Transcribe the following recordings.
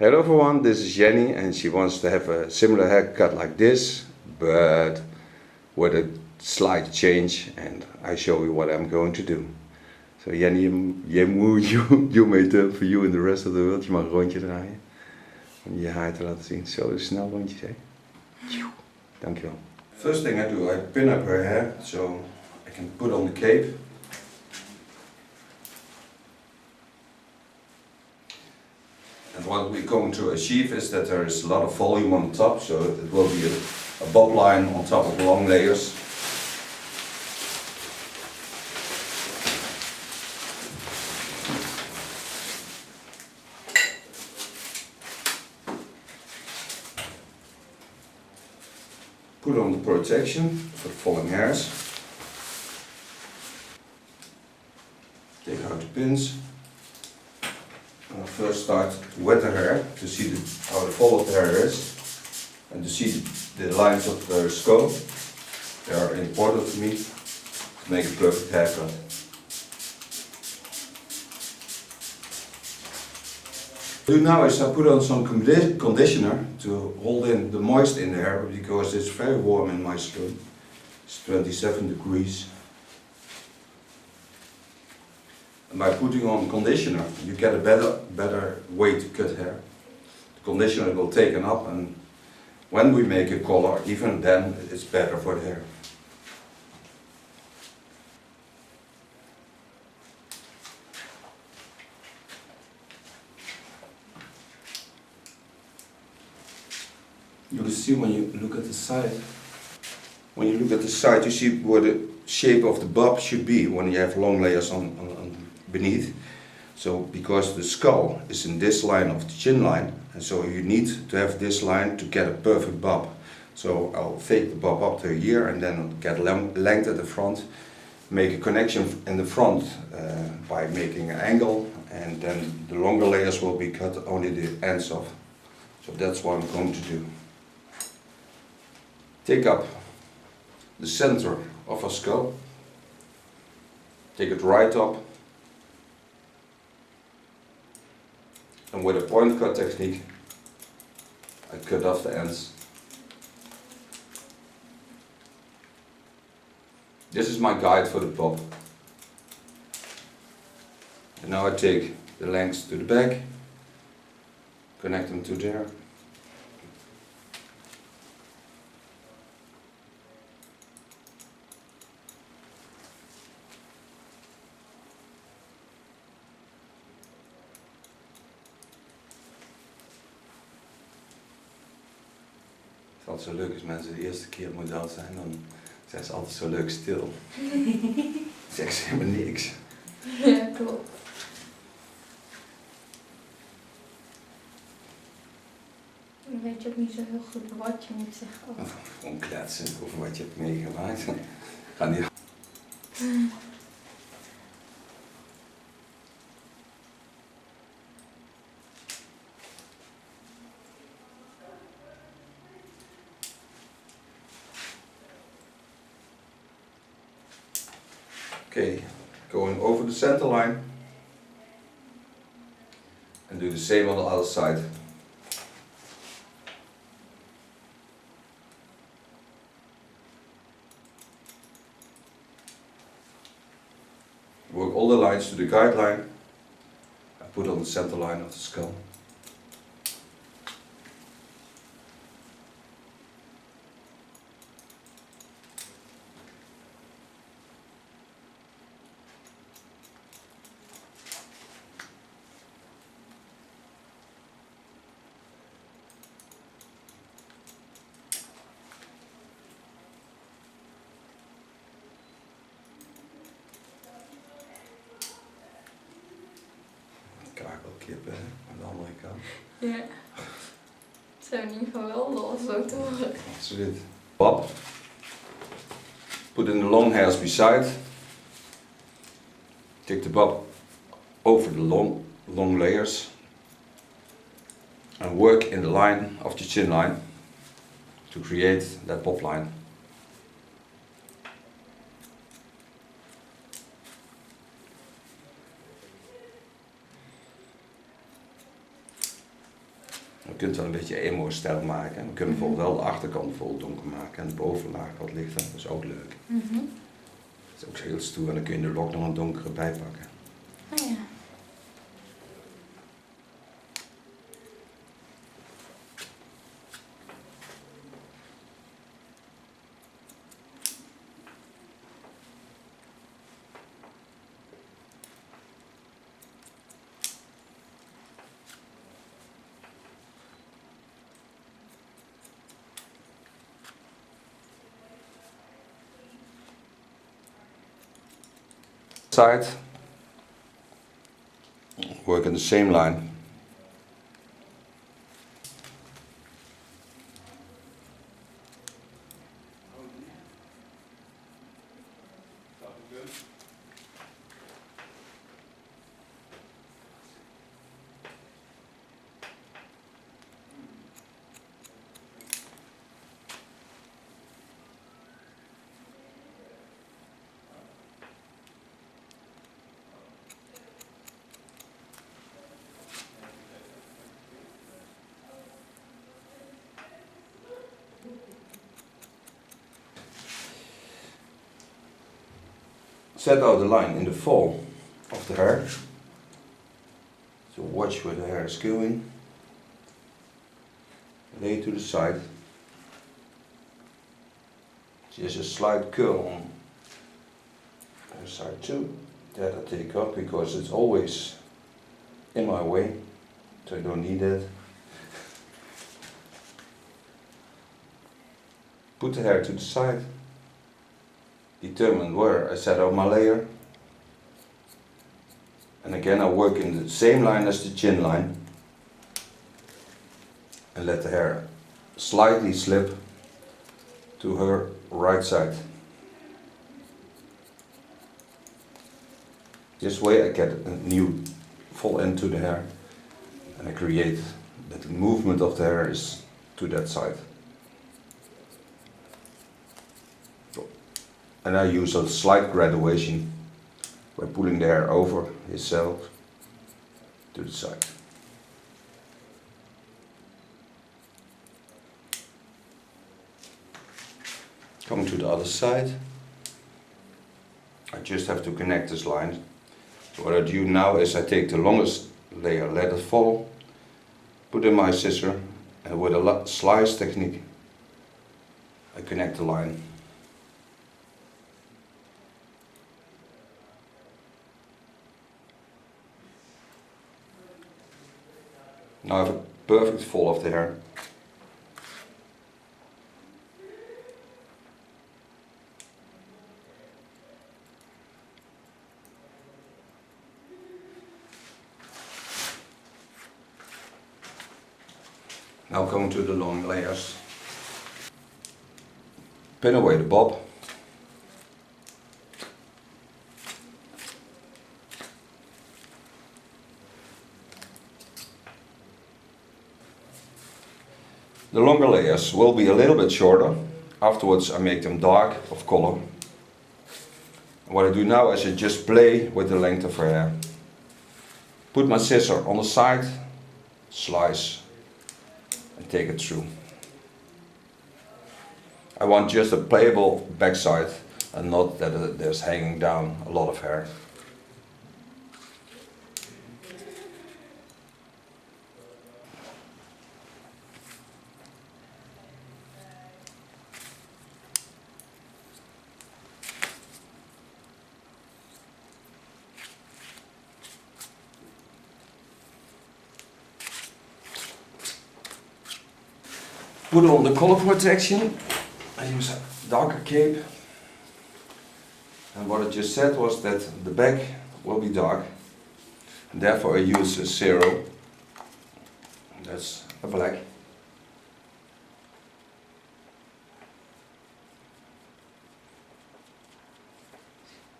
Hello everyone, this is Jenny and she wants to have a similar haircut like this, but with a slight change, and I show you what I'm going to do. So Jenny, you made it for you and the rest of the world. Je mag een rondje draaien om je haar te laten zien. Zo snel rondjes, hè? Dankjewel. First thing I do, I pin up her hair so I can put on the cape. And what we're going to achieve is that there is a lot of volume on the top, so it will be a bob line on top of long layers. Put on the protection for the falling hairs. Take out the pins. I'll first start to wet the hair to see how the fall of the hair is and to see the lines of the skull. They are important for me to make a perfect haircut. What I do now is I put on some conditioner to hold in the moisture in the hair because it's very warm in my skin. It's 27 degrees. And by putting on conditioner, you get a better way to cut hair. The conditioner will take it up, and when we make a color, even then it's better for the hair. You will see when you look at the side. When you look at the side, you see where the shape of the bob should be when you have long layers on beneath. So because the skull is in this line of the chin line, and so you need to have this line to get a perfect bob. So I'll fake the bob up to here and then get length at the front, make a connection in the front by making an angle, and then the longer layers will be cut only the ends off. So that's what I'm going to do. Take up the center of our skull, take it right up, and with a point cut technique I cut off the ends. This is my guide for the bob. And now I take the lengths to the back, connect them to there. Wat zo leuk is, mensen de eerste keer model zijn, dan zijn ze altijd zo leuk stil. Zeggen ze helemaal niks. Ja, klopt. Dan weet je ook niet zo heel goed wat je moet zeggen. Of gewoon kletsen over wat je hebt meegemaakt. Ga niet. Okay, going over the center line and do the same on the other side. Work all the lines to the guideline and put on the center line of the skull. Kakelkippen aan de andere kant. Ja. Het zou in ieder geval wel los zo te horen. Absoluut. Bob. Put in the long hairs beside. Take the bob over the long layers. And work in the line of the chin line to create that bob line. Je kunt wel een beetje emo-stijl maken. We kunnen bijvoorbeeld wel de achterkant vol donker maken en de bovenlaag wat lichter. Dat is ook leuk. Mhm. Dat is ook heel stoer en dan kun je de lok nog een donkere bij pakken. Oh ja. Side, work in the same line. Set out the line in the fall of the hair. So watch where the hair is going. Lay to the side. Just a slight curl on the side too. That I take up because it's always in my way, so I don't need it. Put the hair to the side. Determine where I set out my layer. And again I work in the same line as the chin line. And let the hair slightly slip to her right side. This way I get a new full end to the hair. And I create that the movement of the hair is to that side. And I use a slight graduation by pulling the hair over itself to the side. Coming to the other side, I just have to connect this line. So what I do now is I take the longest layer, let it fall, put in my scissor, and with a slice technique I connect the line. Now I have a perfect fall of the hair. Now going to the long layers. Pin away the bob. The longer layers will be a little bit shorter. Afterwards I make them dark of color. And what I do now is I just play with the length of her hair. Put my scissor on the side, slice and take it through. I want just a playable backside and not that there's hanging down a lot of hair. Put on the color protection. I use a darker cape. And what I just said was that the back will be dark. And therefore I use a 0. That's a black.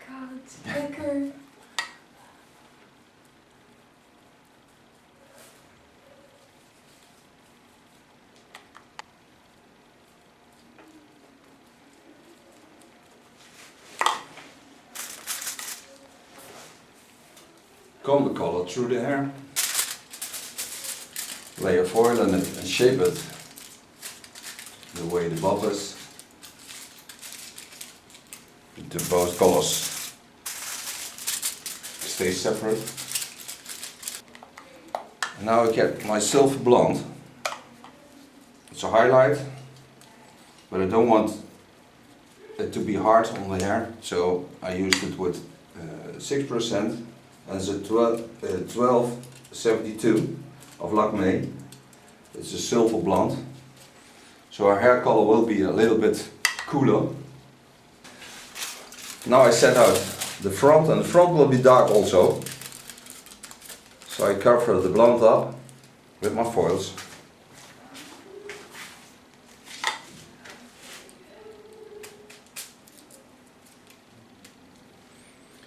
Koud, lekker. Comb the color through the hair. layer foil and shape it the way the bob is into both colors. Stay separate. And now I get my silver blonde. It's a highlight, but I don't want it to be hard on the hair, so I used it with 6% and it's a 1272 of Lakme. It's a silver blonde, so our hair color will be a little bit cooler. Now I set out the front, and the front will be dark also. So I cover the blonde up with my foils.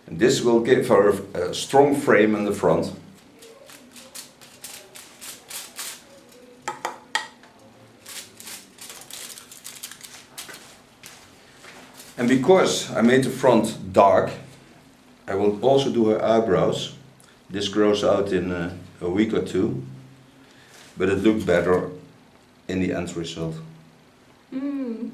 And this will give her a strong frame in the front. And because I made the front dark, I will also do her eyebrows. This grows out in a week or two, but it looks better in the end result. Mm.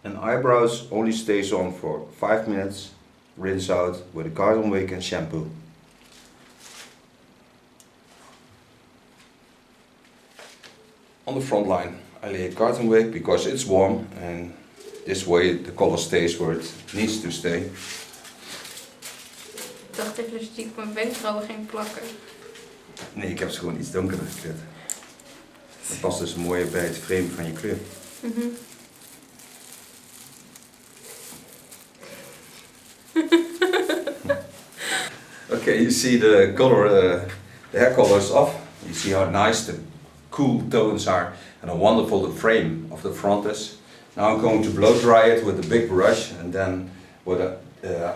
And eyebrows only stays on for 5 minutes, rinse out with a garden wig and shampoo. On the front line I lay a garden wig because it's warm, and this way the color stays where it needs to stay. Ik dacht even dat je die op mijn wenkbrauwen ging plakken. Nee, ik heb ze gewoon iets donkerder gekleurd. Dat past dus mooi bij het frame van je kleur. Mhm. Okay, you see the color, the hair color is off. You see how nice the cool tones are and how wonderful the frame of the front is. Now I'm going to blow dry it with a big brush, and then with an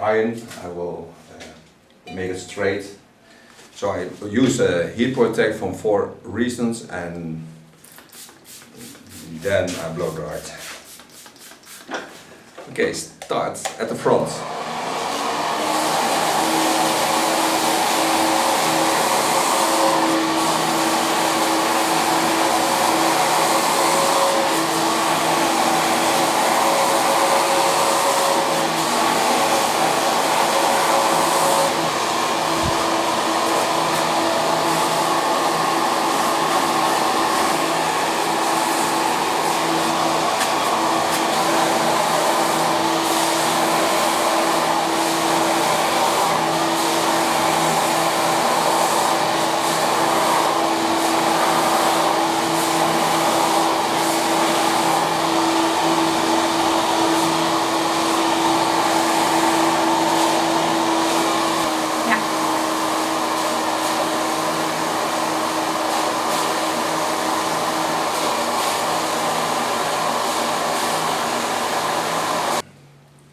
iron I will make it straight. So I use a heat protect for 4 reasons, and then I blow dry it. Okay, start at the front.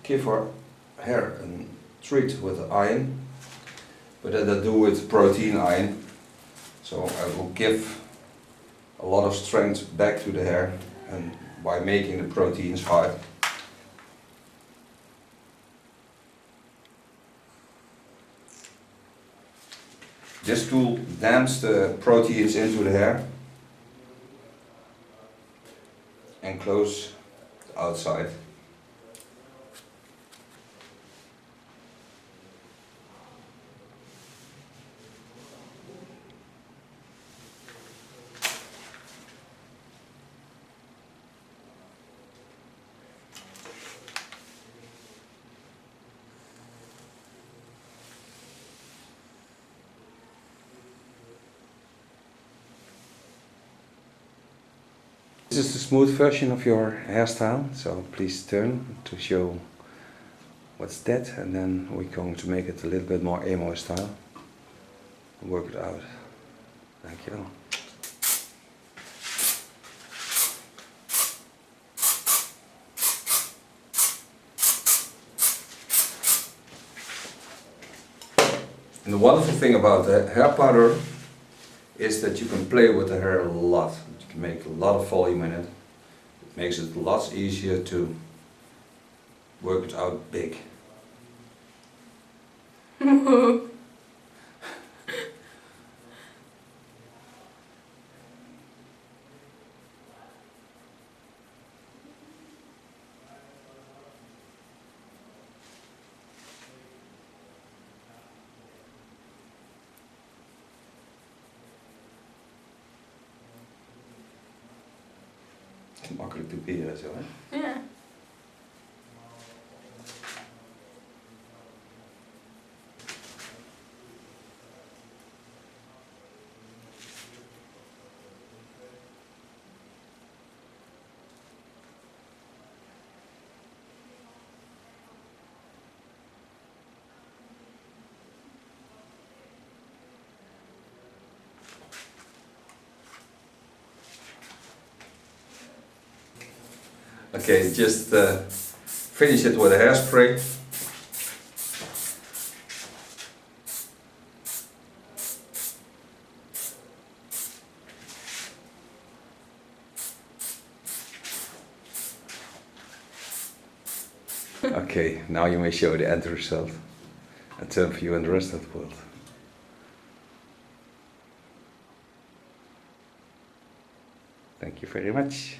Give her hair a treat with an iron, but then I do with protein iron, so I will give a lot of strength back to the hair, and by making the proteins hard. This tool damps the proteins into the hair and close the outside. This is the smooth version of your hairstyle, so please turn to show what's that, and then we're going to make it a little bit more emo style and work it out. Dankjewel. And the wonderful thing about the hair powder is that you can play with the hair a lot. You can make a lot of volume in it. It makes it a lot easier to work it out big. Makkelijk toeperen zo, hè? Ja. Okay, just finish it with a hairspray. Okay, now you may show the end result and turn for you and the rest of the world. Thank you very much.